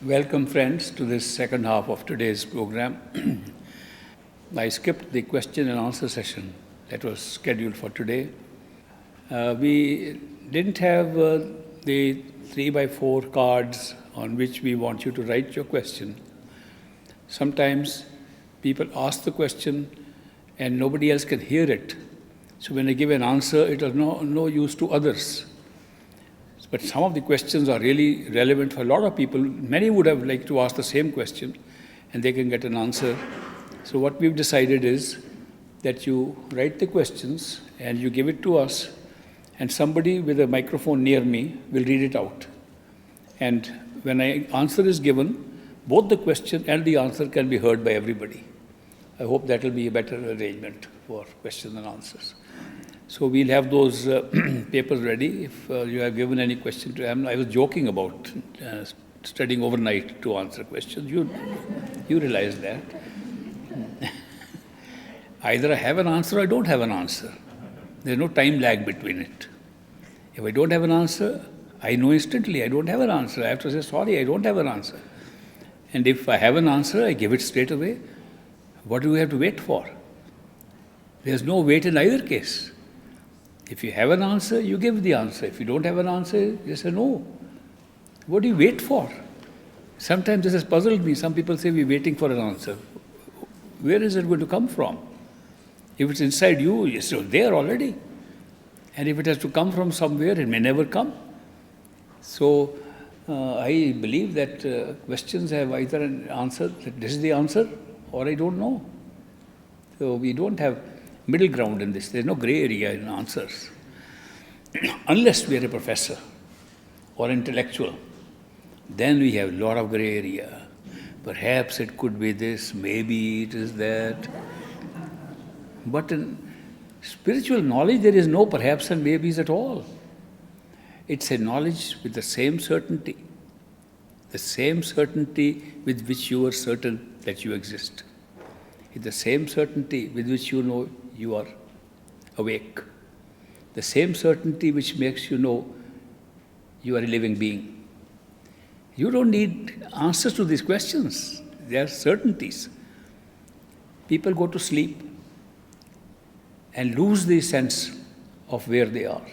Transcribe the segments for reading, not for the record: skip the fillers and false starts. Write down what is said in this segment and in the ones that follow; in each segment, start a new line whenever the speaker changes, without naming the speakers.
Welcome, friends, to this second half of today's program. I skipped the question and answer session that was scheduled for today. We didn't have the 3x4 cards on which we want you to write your question. Sometimes people ask the question and nobody else can hear it. So when I give an answer, it is no use to others. But some of the questions are really relevant for a lot of people. Many would have liked to ask the same question and they can get an answer. So what we've decided is that you write the questions and you give it to us, and somebody with a microphone near me will read it out. And when an answer is given, both the question and the answer can be heard by everybody. I hope that will be a better arrangement for questions and answers. So we'll have those papers ready if you have given any question to them. I was joking about studying overnight to answer questions. You realize that. Either I have an answer or I don't have an answer. There's no time lag between it. If I don't have an answer, I know instantly I don't have an answer. I have to say, sorry, I don't have an answer. And if I have an answer, I give it straight away. What do we have to wait for? There's no wait in either case. If you have an answer, you give the answer. If you don't have an answer, you say no. What do you wait for? Sometimes this has puzzled me. Some people say we're waiting for an answer. Where is it going to come from? If it's inside you, it's there already. And if it has to come from somewhere, it may never come. So I believe that questions have either an answer, that this is the answer, or I don't know. So we don't have middle ground in this. There's no gray area in answers. Unless we are a professor or intellectual, then we have a lot of gray area. Perhaps it could be this, maybe it is that. But in spiritual knowledge, there is no perhaps and maybes at all. It's a knowledge with the same certainty with which you are certain that you exist. It's the same certainty with which you know you are awake. The same certainty which makes you know you are a living being. You don't need answers to these questions. They are certainties. People go to sleep and lose the sense of where they are.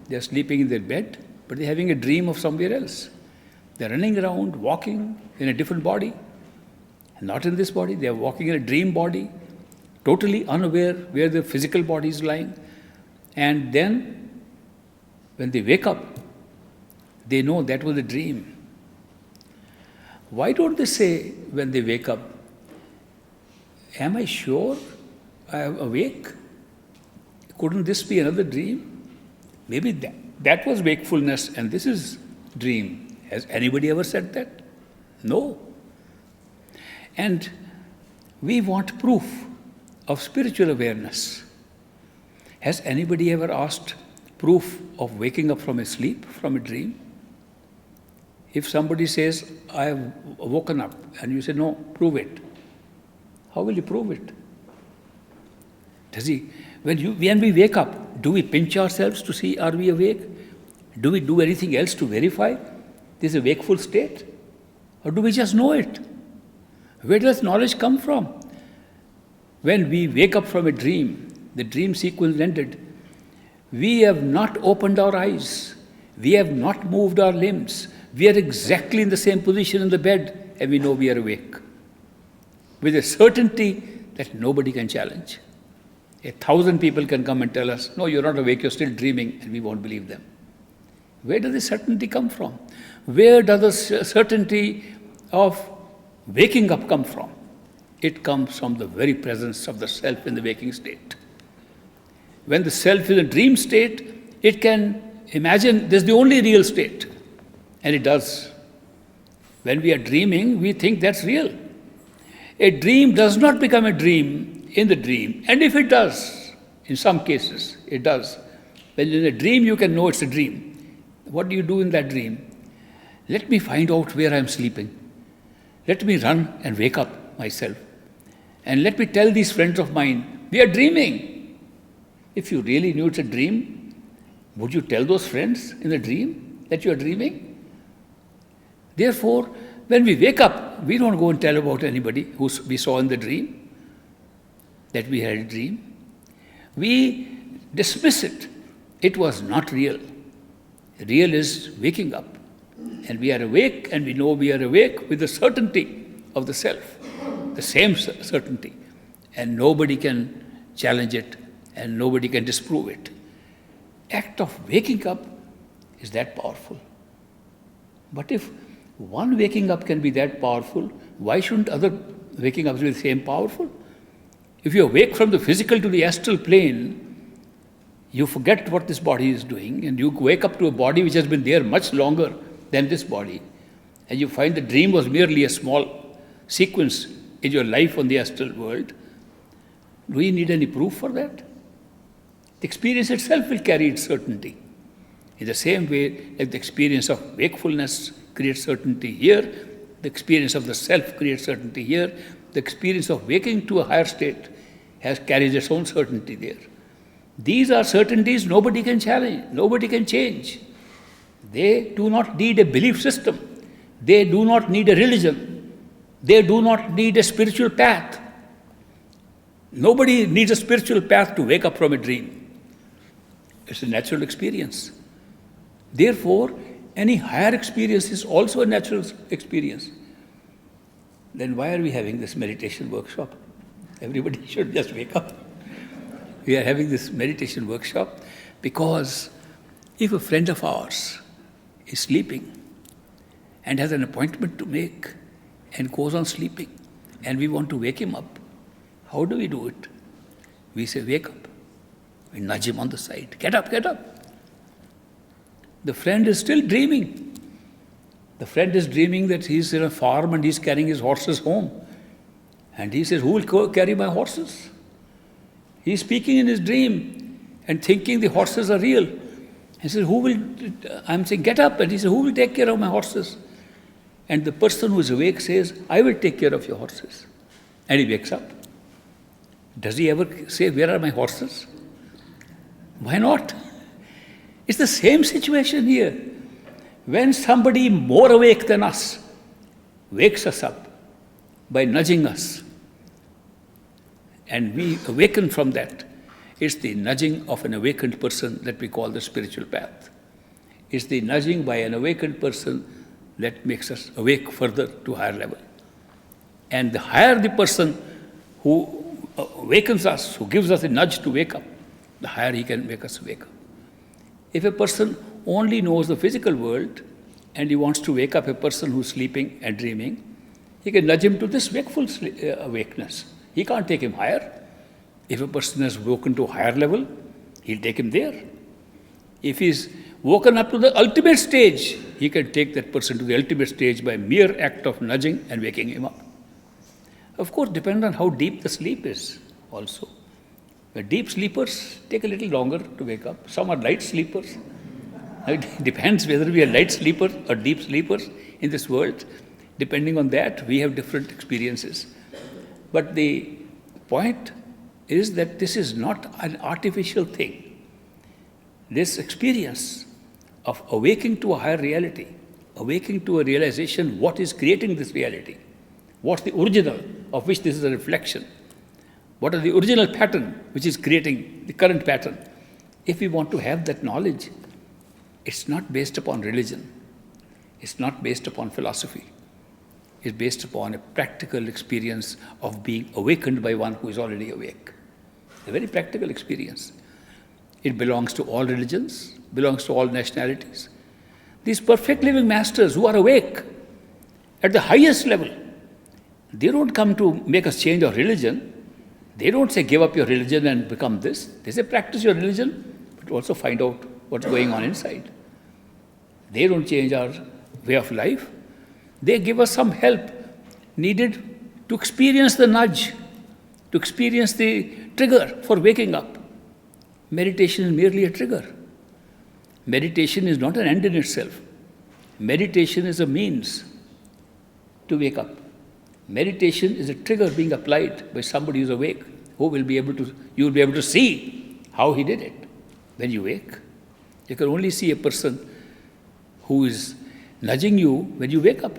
They are sleeping in their bed, but they're having a dream of somewhere else. They're running around, walking in a different body. Not in this body, they are walking in a dream body, totally unaware where the physical body is lying. And then, when they wake up, they know that was a dream. Why don't they say, when they wake up, am I sure I am awake? Couldn't this be another dream? Maybe that was wakefulness and this is dream. Has anybody ever said that? No. And we want proof of spiritual awareness. Has anybody ever asked proof of waking up from a sleep, from a dream? If somebody says, I have woken up, and you say, no, prove it. How will you prove it? When we wake up, do we pinch ourselves to see, are we awake? Do we do anything else to verify this is a wakeful state? Or do we just know it? Where does knowledge come from? When we wake up from a dream, the dream sequence ended, we have not opened our eyes. We have not moved our limbs. We are exactly in the same position in the bed, and we know we are awake. With a certainty that nobody can challenge. 1,000 people can come and tell us, no, you're not awake, you're still dreaming, and we won't believe them. Where does the certainty come from? Where does the certainty of waking up come from? It comes from the very presence of the self in the waking state. When the self is in a dream state, it can imagine this is the only real state. And it does. When we are dreaming, we think that's real. A dream does not become a dream in the dream. And if it does, in some cases, it does. When in a dream, you can know it's a dream. What do you do in that dream? Let me find out where I am sleeping. Let me run and wake up myself. And let me tell these friends of mine, we are dreaming. If you really knew it's a dream, would you tell those friends in the dream that you are dreaming? Therefore, When we wake up, we don't go and tell about anybody who we saw in the dream, that we had a dream. We dismiss it. It was not real. Real is waking up. And we are awake, and we know we are awake with the certainty of the self, the same certainty. And nobody can challenge it, and nobody can disprove it. Act of waking up is that powerful. But if one waking up can be that powerful, why shouldn't other waking ups be the same powerful? If you awake from the physical to the astral plane, you forget what this body is doing, and you wake up to a body which has been there much longer than this body, and you find the dream was merely a small sequence in your life on the astral world. Do you need any proof for that? The experience itself will carry its certainty. In the same way, like the experience of wakefulness creates certainty here, the experience of the self creates certainty here, the experience of waking to a higher state carries its own certainty there. These are certainties nobody can challenge, nobody can change. They do not need a belief system. They do not need a religion. They do not need a spiritual path. Nobody needs a spiritual path to wake up from a dream. It's a natural experience. Therefore, any higher experience is also a natural experience. Then why are we having this meditation workshop? Everybody should just wake up. We are having this meditation workshop because if a friend of ours is sleeping and has an appointment to make and goes on sleeping and we want to wake him up, how do we do it? We say, wake up. We nudge him on the side. Get up, get up. The friend is still dreaming. The friend is dreaming that he's in a farm and he's carrying his horses home. And he says, who will carry my horses? He's speaking in his dream and thinking the horses are real. He says, I'm saying, get up. And he says, who will take care of my horses? And the person who is awake says, I will take care of your horses. And he wakes up. Does he ever say, where are my horses? Why not? It's the same situation here. When somebody more awake than us wakes us up by nudging us, and we awaken from that, it's the nudging of an awakened person that we call the spiritual path. It's the nudging by an awakened person that makes us awake further to a higher level. And the higher the person who awakens us, who gives us a nudge to wake up, the higher he can make us wake up. If a person only knows the physical world and he wants to wake up a person who's sleeping and dreaming, he can nudge him to this wakeful awakeness. He can't take him higher. If a person has woken to a higher level, he'll take him there. If he's woken up to the ultimate stage, he can take that person to the ultimate stage by mere act of nudging and waking him up. Of course, depending on how deep the sleep is also. The deep sleepers take a little longer to wake up. Some are light sleepers. It depends whether we are light sleepers or deep sleepers in this world. Depending on that, we have different experiences. But the point is that this is not an artificial thing. This experience of awaking to a higher reality, awaking to a realization what is creating this reality, what's the original of which this is a reflection, what are the original pattern which is creating the current pattern. If we want to have that knowledge, it's not based upon religion, it's not based upon philosophy. Is based upon a practical experience of being awakened by one who is already awake. A very practical experience. It belongs to all religions, belongs to all nationalities. These perfect living masters who are awake at the highest level, they don't come to make us change our religion. They don't say, give up your religion and become this. They say, practice your religion, but also find out what's going on inside. They don't change our way of life. They give us some help needed to experience the nudge, to experience the trigger for waking up. Meditation is merely a trigger. Meditation is not an end in itself. Meditation is a means to wake up. Meditation is a trigger being applied by somebody who's awake, you will be able to see how he did it when you wake. You can only see a person who is nudging you when you wake up.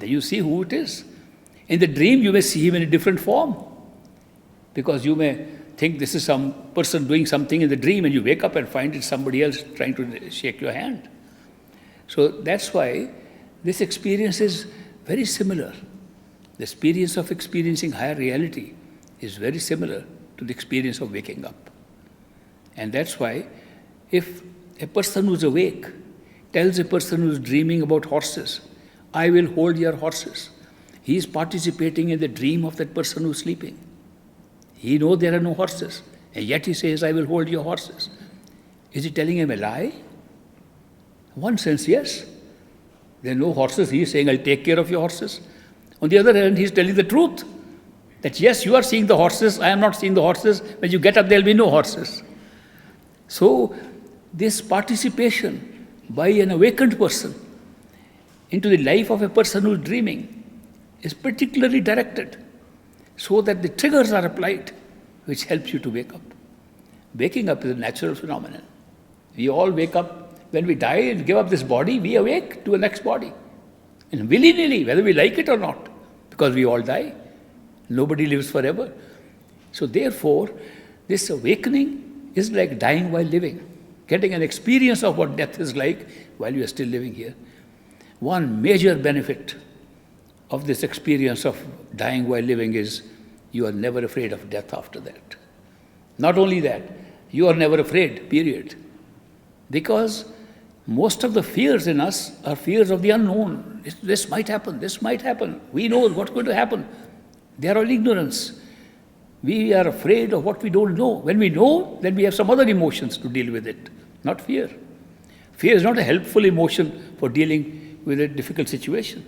Then you see who it is. In the dream, you may see him in a different form, because you may think this is some person doing something in the dream, and you wake up and find it's somebody else trying to shake your hand. So that's why this experience is very similar. The experience of experiencing higher reality is very similar to the experience of waking up. And that's why if a person who's awake tells a person who's dreaming about horses, I will hold your horses, he is participating in the dream of that person who's sleeping. He knows there are no horses, and yet he says, I will hold your horses. Is he telling him a lie? In one sense, yes. There are no horses. He is saying, I'll take care of your horses. On the other hand, he is telling the truth. That yes, you are seeing the horses, I am not seeing the horses. When you get up, there will be no horses. So, this participation by an awakened person into the life of a person who is dreaming is particularly directed, so that the triggers are applied which helps you to wake up. Waking up is a natural phenomenon. We all wake up. When we die and give up this body, we awake to a next body. And willy-nilly, whether we like it or not, because we all die. Nobody lives forever. So therefore, this awakening is like dying while living, getting an experience of what death is like while you are still living here. One major benefit of this experience of dying while living is you are never afraid of death after that. Not only that, you are never afraid, period. Because most of the fears in us are fears of the unknown. This might happen, this might happen. We know what's going to happen. They are all ignorance. We are afraid of what we don't know. When we know, then we have some other emotions to deal with it, not fear. Fear is not a helpful emotion for dealing with a difficult situation.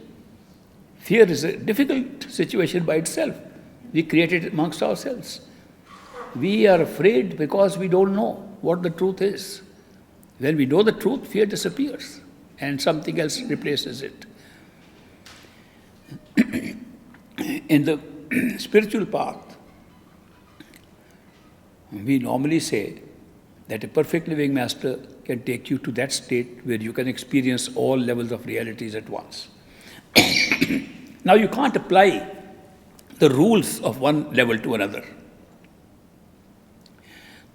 Fear is a difficult situation by itself. We create it amongst ourselves. We are afraid because we don't know what the truth is. When we know the truth, fear disappears and something else replaces it. In the spiritual path, we normally say that a perfect living master can take you to that state where you can experience all levels of realities at once. Now you can't apply the rules of one level to another.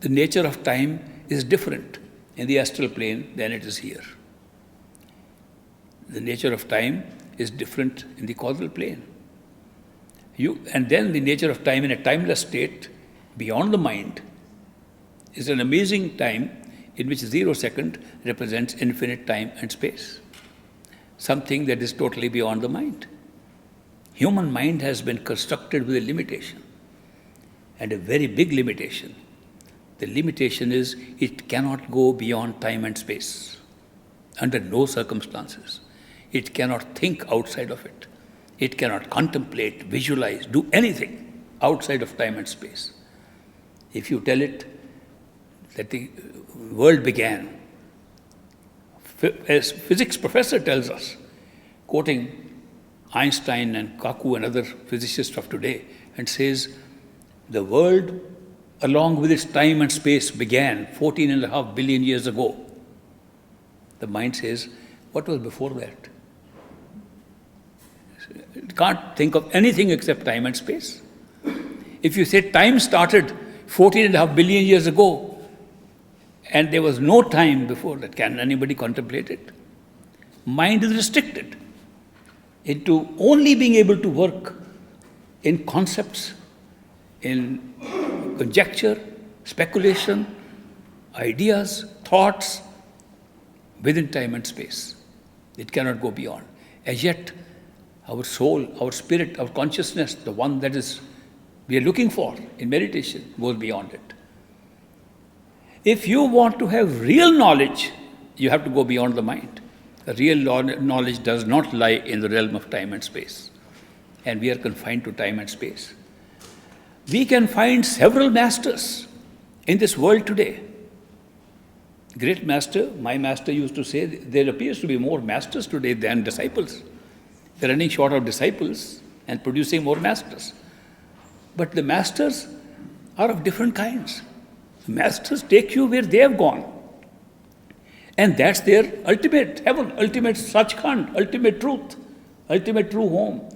The nature of time is different in the astral plane than it is here. The nature of time is different in the causal plane. And then the nature of time in a timeless state, beyond the mind, is an amazing time in which 0 second represents infinite time and space. Something that is totally beyond the mind. Human mind has been constructed with a limitation, and a very big limitation. The limitation is it cannot go beyond time and space, under no circumstances. It cannot think outside of it. It cannot contemplate, visualize, do anything outside of time and space. If you tell it that the world began, as physics professor tells us, quoting Einstein and Kaku and other physicists of today, and says, the world, along with its time and space, began 14.5 billion years ago. The mind says, what was before that? It can't think of anything except time and space. If you say time started 14.5 billion years ago, and there was no time before that, can anybody contemplate it? Mind is restricted into only being able to work in concepts, in conjecture, speculation, ideas, thoughts, within time and space. It cannot go beyond. As yet, our soul, our spirit, our consciousness, the one that is we are looking for in meditation, goes beyond it. If you want to have real knowledge, you have to go beyond the mind. Real knowledge does not lie in the realm of time and space. And we are confined to time and space. We can find several masters in this world today. Great master, my master used to say, there appears to be more masters today than disciples. They're running short of disciples and producing more masters. But the masters are of different kinds. The masters take you where they have gone. And that's their ultimate heaven, ultimate Sachkhand, ultimate truth, ultimate true home.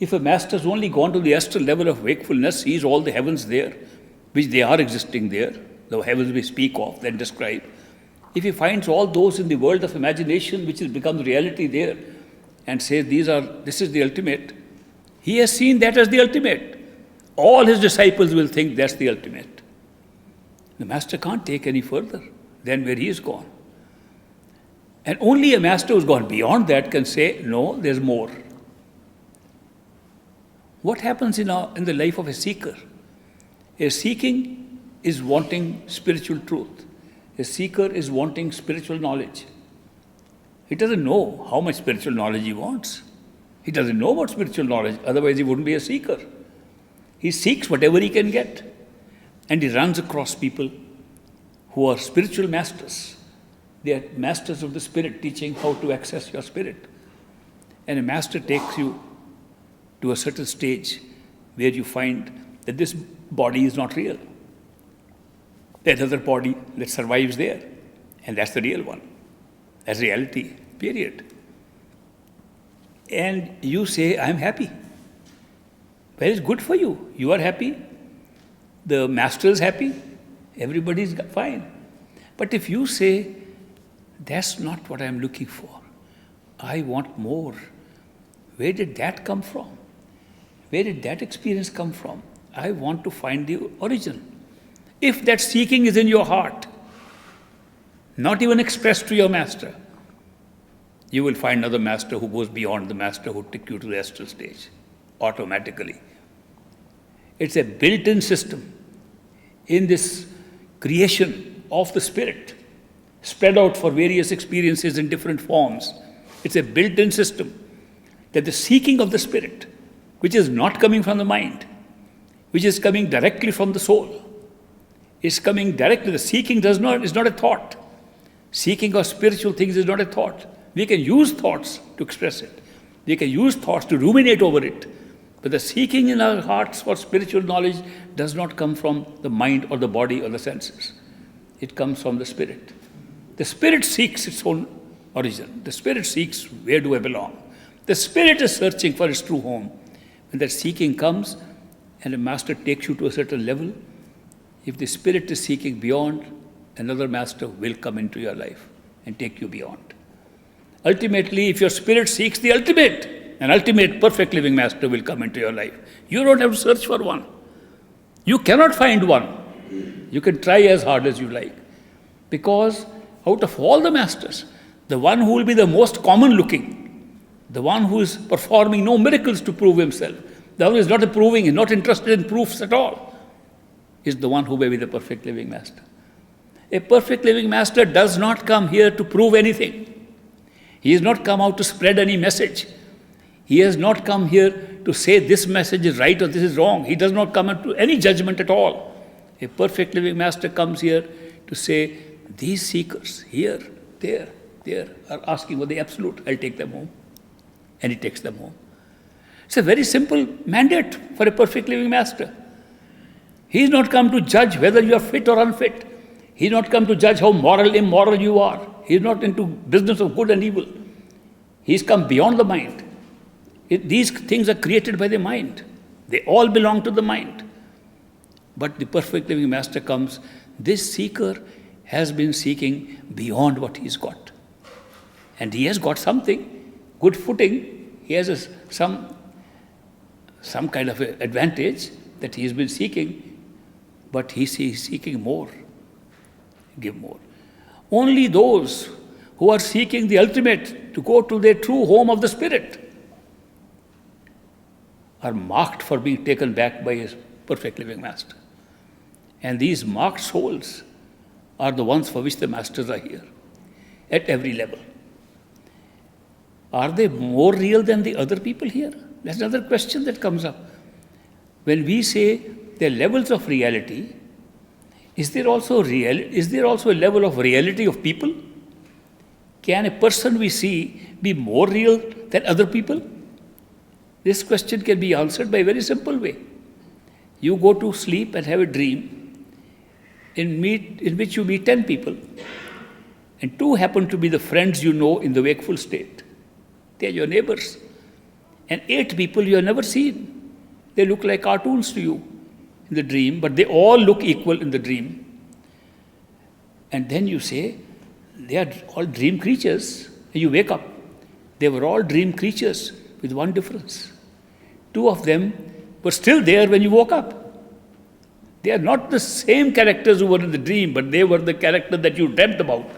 If a master has only gone to the astral level of wakefulness, sees all the heavens there, which they are existing there, the heavens we speak of, then describe. If he finds all those in the world of imagination, which has become reality there, and says this is the ultimate, he has seen that as the ultimate. All his disciples will think that's the ultimate. The master can't take any further than where he is gone. And only a master who's gone beyond that can say, no, there's more. What happens in the life of a seeker? A seeking is wanting spiritual truth. A seeker is wanting spiritual knowledge. He doesn't know how much spiritual knowledge he wants. He doesn't know about spiritual knowledge, otherwise he wouldn't be a seeker. He seeks whatever he can get. And he runs across people who are spiritual masters. They are masters of the spirit, teaching how to access your spirit. And a master takes you to a certain stage where you find that this body is not real. There's another body that survives there, and that's the real one. That's reality, period. And you say, I'm happy. Well, it's good for you. You are happy. The master is happy. Everybody's fine. But if you say, that's not what I'm looking for, I want more, where did that come from? Where did that experience come from? I want to find the origin. If that seeking is in your heart, not even expressed to your master, you will find another master who goes beyond the master who took you to the astral stage, automatically. It's a built-in system in this creation of the spirit, spread out for various experiences in different forms. It's a built-in system that the seeking of the spirit, which is not coming from the mind, which is coming directly from the soul, is coming directly. The seeking is not a thought. Seeking of spiritual things is not a thought. We can use thoughts to express it. We can use thoughts to ruminate over it. But the seeking in our hearts for spiritual knowledge does not come from the mind or the body or the senses. It comes from the spirit. The spirit seeks its own origin. The spirit seeks, where do I belong? The spirit is searching for its true home. When that seeking comes and a master takes you to a certain level, if the spirit is seeking beyond, another master will come into your life and take you beyond. Ultimately, if your spirit seeks the ultimate, an ultimate perfect living master will come into your life. You don't have to search for one. You cannot find one. You can try as hard as you like. Because out of all the masters, the one who will be the most common looking, the one who is performing no miracles to prove himself, the one who is not approving, is not interested in proofs at all, is the one who may be the perfect living master. A perfect living master does not come here to prove anything. He has not come out to spread any message. He has not come here to say this message is right or this is wrong. He does not come into any judgment at all. A perfect living master comes here to say, these seekers here, there, are asking for the absolute. I'll take them home. And he takes them home. It's a very simple mandate for a perfect living master. He is not come to judge whether you are fit or unfit. He is not come to judge how moral, immoral you are. He is not into business of good and evil. He has come beyond the mind. These things are created by the mind. They all belong to the mind. But the perfect living master comes. This seeker has been seeking beyond what he's got. And he has got something, good footing. He has some kind of advantage that he has been seeking. But he's seeking more. Give more. Only those who are seeking the ultimate to go to their true home of the spirit are marked for being taken back by his perfect living master. And these marked souls are the ones for which the masters are here, at every level. Are they more real than the other people here? That's another question that comes up. When we say there are levels of reality, is there also a level of reality of people? Can a person we see be more real than other people? This question can be answered by a very simple way. You go to sleep and have a dream in which you meet 10 people, and 2 happen to be the friends you know in the wakeful state. They are your neighbors. and 8 people you have never seen. They look like cartoons to you in the dream, but they all look equal in the dream. And then you say, they are all dream creatures. And you wake up. They were all dream creatures with one difference. 2 of them were still there when you woke up. They are not the same characters who were in the dream, but they were the character that you dreamt about.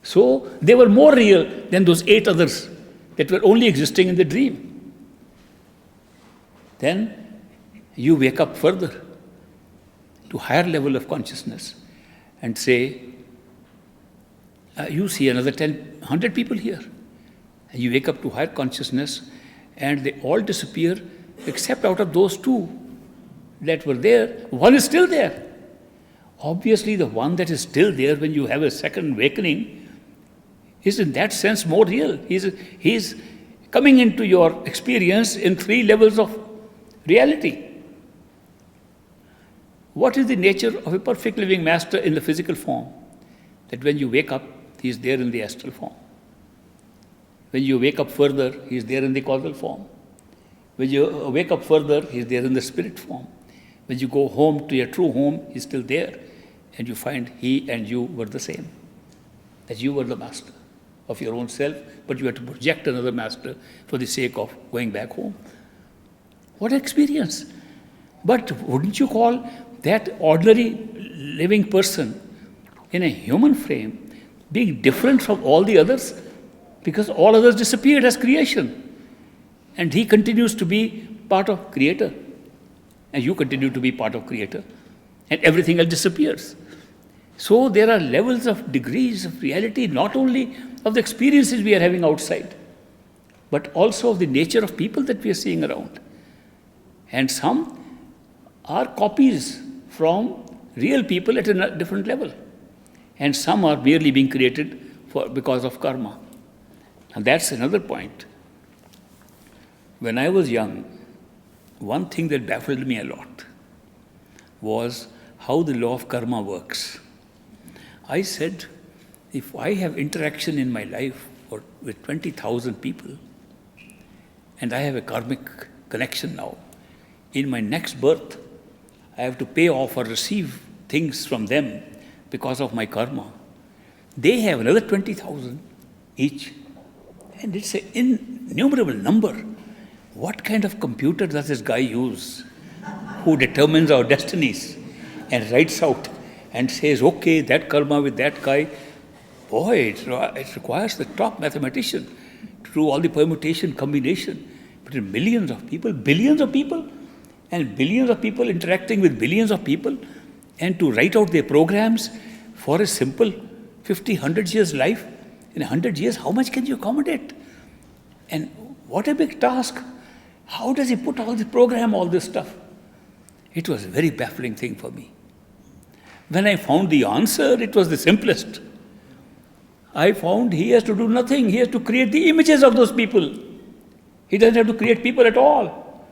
So they were more real than those 8 others that were only existing in the dream. Then you wake up further to higher level of consciousness and say, you see another 100 people here. And you wake up to higher consciousness and they all disappear except out of those 2 that were there, one is still there. Obviously, the one that is still there when you have a second awakening is in that sense more real. He's coming into your experience in 3 levels of reality. What is the nature of a perfect living master in the physical form? That when you wake up, he is there in the astral form. When you wake up further, he is there in the causal form. When you wake up further, he is there in the spirit form. When you go home to your true home, he is still there. And you find he and you were the same. That you were the master of your own self, but you had to project another master for the sake of going back home. What experience! But wouldn't you call that ordinary living person in a human frame being different from all the others? Because all others disappeared as creation. And he continues to be part of Creator. And you continue to be part of Creator. And everything else disappears. So there are levels of degrees of reality, not only of the experiences we are having outside, but also of the nature of people that we are seeing around. And some are copies from real people at a different level. And some are merely being created because of karma. And that's another point. When I was young, one thing that baffled me a lot was how the law of karma works. I said, if I have interaction in my life with 20,000 people, and I have a karmic connection now, in my next birth, I have to pay off or receive things from them because of my karma. They have another 20,000 each. And it's an innumerable number. What kind of computer does this guy use who determines our destinies and writes out and says, okay, that karma with that guy, boy, it requires the top mathematician to do all the permutation, combination between millions of people, billions of people, and billions of people interacting with billions of people, and to write out their programs for a simple 50, 100 years life. In 100 years, how much can you accommodate? And what a big task. How does he put all the program, all this stuff? It was a very baffling thing for me. When I found the answer, it was the simplest. I found he has to do nothing. He has to create the images of those people. He doesn't have to create people at all.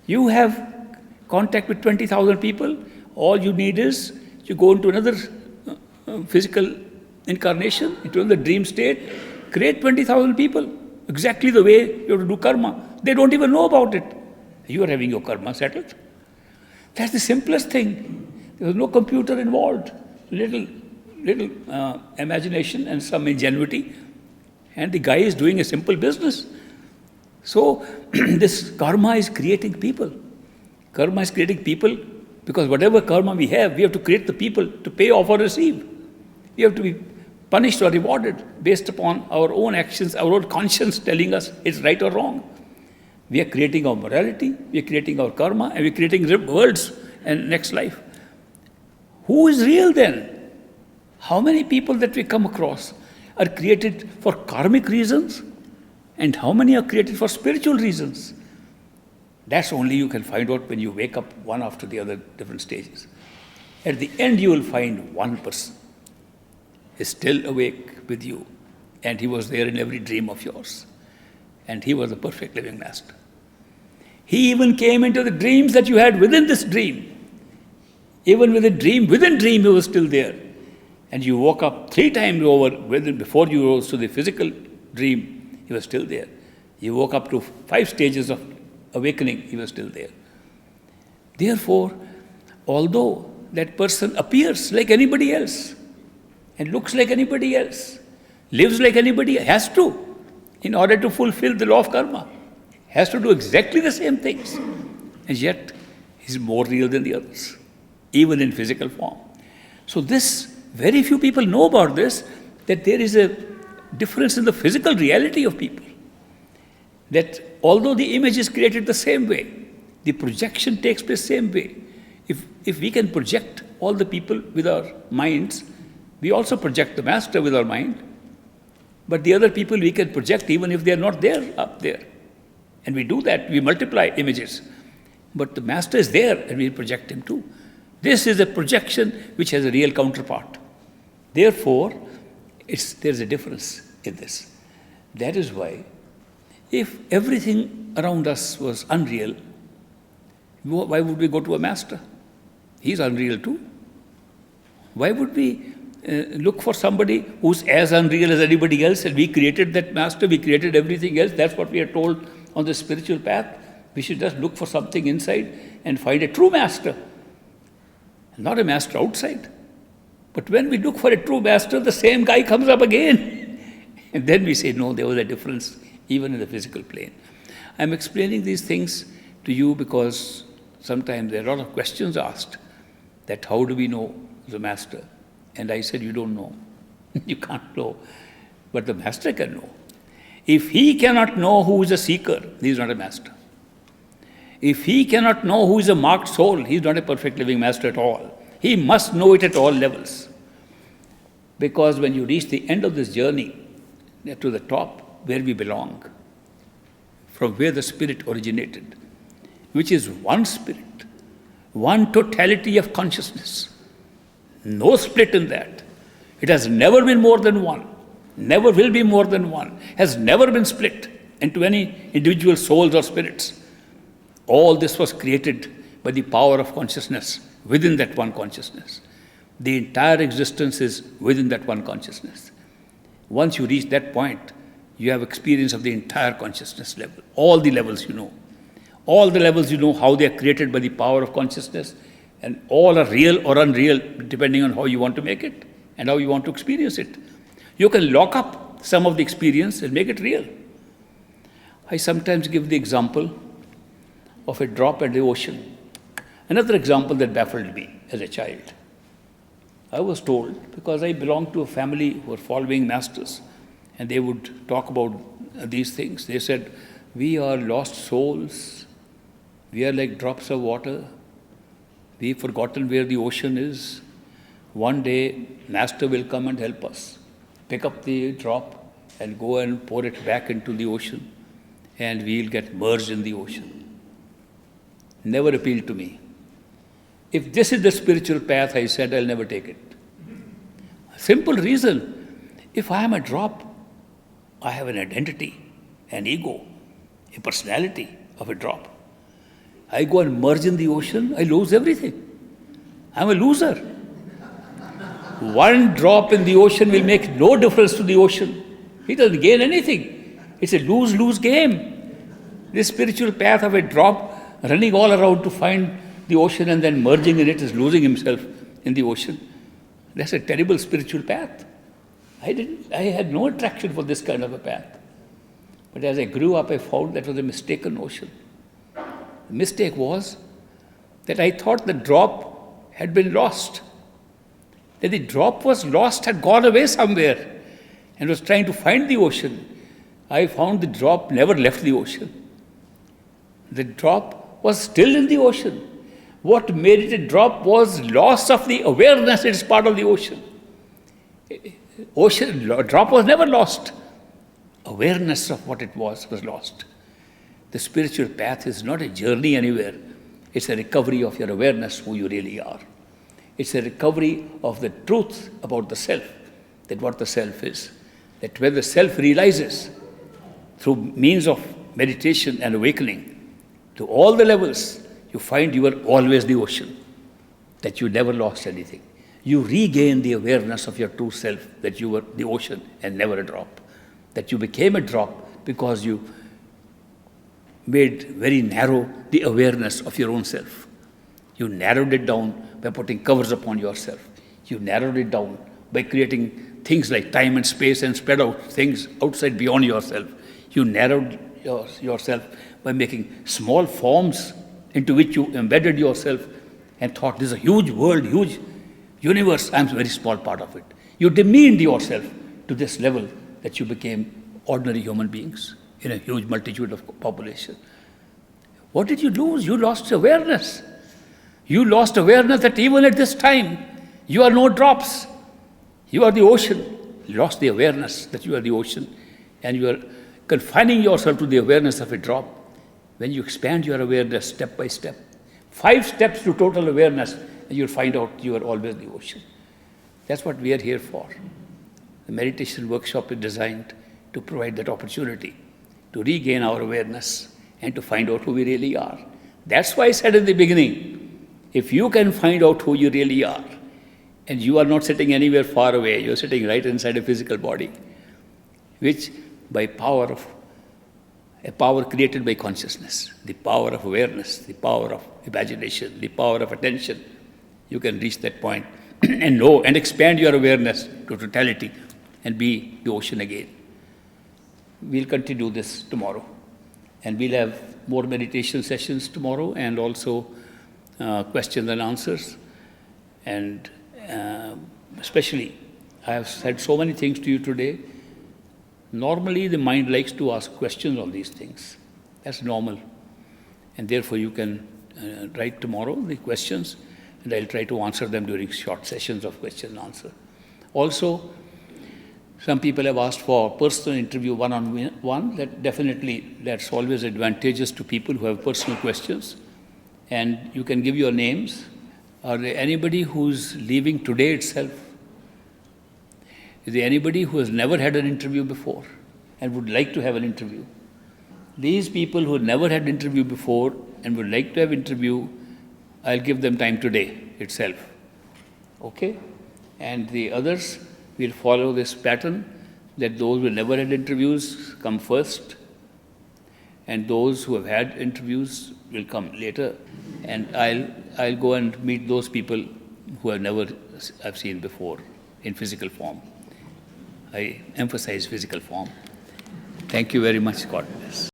You have contact with 20,000 people. All you need is you go into another physical incarnation, into the dream state, create 20,000 people, exactly the way you have to do karma. They don't even know about it. You are having your karma settled. That's the simplest thing. There was no computer involved. Little imagination and some ingenuity. And the guy is doing a simple business. So this karma is creating people. Karma is creating people because whatever karma we have to create the people to pay off or receive. We have to be punished or rewarded based upon our own actions, our own conscience telling us it's right or wrong. We are creating our morality, we are creating our karma, and we are creating worlds and next life. Who is real then? How many people that we come across are created for karmic reasons, and how many are created for spiritual reasons? That's only you can find out when you wake up one after the other, different stages. At the end, you will find one person is still awake with you, and he was there in every dream of yours. And he was a perfect living master. He even came into the dreams that you had within this dream. Even within dream, he was still there. And you woke up 3 times over before you rose to the physical dream, he was still there. He woke up to 5 stages of awakening, he was still there. Therefore, although that person appears like anybody else, and looks like anybody else, lives like anybody, has to, in order to fulfill the law of karma, has to do exactly the same things. And yet, he's more real than the others, even in physical form. So this, very few people know about this, that there is a difference in the physical reality of people. That although the image is created the same way, the projection takes place the same way. If we can project all the people with our minds, we also project the master with our mind. But the other people we can project even if they are not there up there. And we do that, we multiply images. But the master is there and we project him too. This is a projection which has a real counterpart. Therefore, there's a difference in this. That is why, if everything around us was unreal, why would we go to a master? He's unreal too. Why would we look for somebody who's as unreal as anybody else, and we created that master, we created everything else? That's what we are told on the spiritual path. We should just look for something inside and find a true master, not a master outside. But when we look for a true master, the same guy comes up again. And then we say, no, there was a difference even in the physical plane. I'm explaining these things to you because sometimes there are a lot of questions asked that how do we know the master? And I said, you don't know. You can't know. But the master can know. If he cannot know who is a seeker, he is not a master. If he cannot know who is a marked soul, he is not a perfect living master at all. He must know it at all levels. Because when you reach the end of this journey, to the top, where we belong, from where the spirit originated, which is one spirit, one totality of consciousness, no split in that. It has never been more than one, never will be more than one, has never been split into any individual souls or spirits. All this was created by the power of consciousness within that one consciousness. The entire existence is within that one consciousness. Once you reach that point, you have experience of the entire consciousness level, all the levels you know. All the levels you know how they are created by the power of consciousness, and all are real or unreal depending on how you want to make it and how you want to experience it. You can lock up some of the experience and make it real. I sometimes give the example of a drop in the ocean. Another example that baffled me as a child. I was told, because I belonged to a family who were following masters, and they would talk about these things. They said, we are lost souls. We are like drops of water. We've forgotten where the ocean is. One day, master will come and help us. Pick up the drop and go and pour it back into the ocean, and we'll get merged in the ocean. Never appealed to me. If this is the spiritual path, I said, I'll never take it. Simple reason. If I am a drop, I have an identity, an ego, a personality of a drop. I go and merge in the ocean, I lose everything. I'm a loser. One drop in the ocean will make no difference to the ocean. He doesn't gain anything. It's a lose-lose game. This spiritual path of a drop running all around to find the ocean and then merging in it is losing himself in the ocean. That's a terrible spiritual path. I had no attraction for this kind of a path. But as I grew up, I found that was a mistaken notion. The mistake was that I thought the drop had been lost. That the drop was lost, had gone away somewhere and was trying to find the ocean. I found the drop never left the ocean. The drop was still in the ocean. What made it a drop was loss of the awareness it is part of the ocean. Drop was never lost. Awareness of what it was lost. The spiritual path is not a journey anywhere. It's a recovery of your awareness, who you really are. It's a recovery of the truth about the self, that what the self is. That when the self realizes through means of meditation and awakening to all the levels, you find you are always the ocean, that you never lost anything. You regain the awareness of your true self, that you were the ocean and never a drop. That you became a drop because you made very narrow the awareness of your own self. You narrowed it down by putting covers upon yourself. You narrowed it down by creating things like time and space and spread out things outside beyond yourself. You narrowed yourself by making small forms into which you embedded yourself and thought, this is a huge world, huge universe, I'm a very small part of it. You demeaned yourself to this level that you became ordinary human beings in a huge multitude of population. What did you lose? You lost awareness. You lost awareness that even at this time, you are no drops. You are the ocean. You lost the awareness that you are the ocean, and you are confining yourself to the awareness of a drop. When you expand your awareness step by step, 5 steps to total awareness, and you'll find out you are always the ocean. That's what we are here for. The meditation workshop is designed to provide that opportunity to regain our awareness and to find out who we really are. That's why I said in the beginning, if you can find out who you really are, and you are not sitting anywhere far away, you're sitting right inside a physical body, which by a power created by consciousness, the power of awareness, the power of imagination, the power of attention, you can reach that point and know and expand your awareness to totality and be the ocean again. We'll continue this tomorrow, and we'll have more meditation sessions tomorrow and also questions and answers. And especially, I have said so many things to you today. Normally, the mind likes to ask questions on these things. That's normal. And therefore, you can write tomorrow the questions, and I'll try to answer them during short sessions of question and answer. Also, some people have asked for personal interview one-on-one. That's always advantageous to people who have personal questions. And you can give your names. Are there anybody who's leaving today itself? Is there anybody who has never had an interview before and would like to have an interview? These people who never had an interview before and would like to have an interview, I'll give them time today itself. Okay? And the others will follow this pattern, that those who never had interviews come first, and those who have had interviews will come later. And I'll go and meet those people who I've seen before in physical form. I emphasize physical form. Thank you very much. God bless.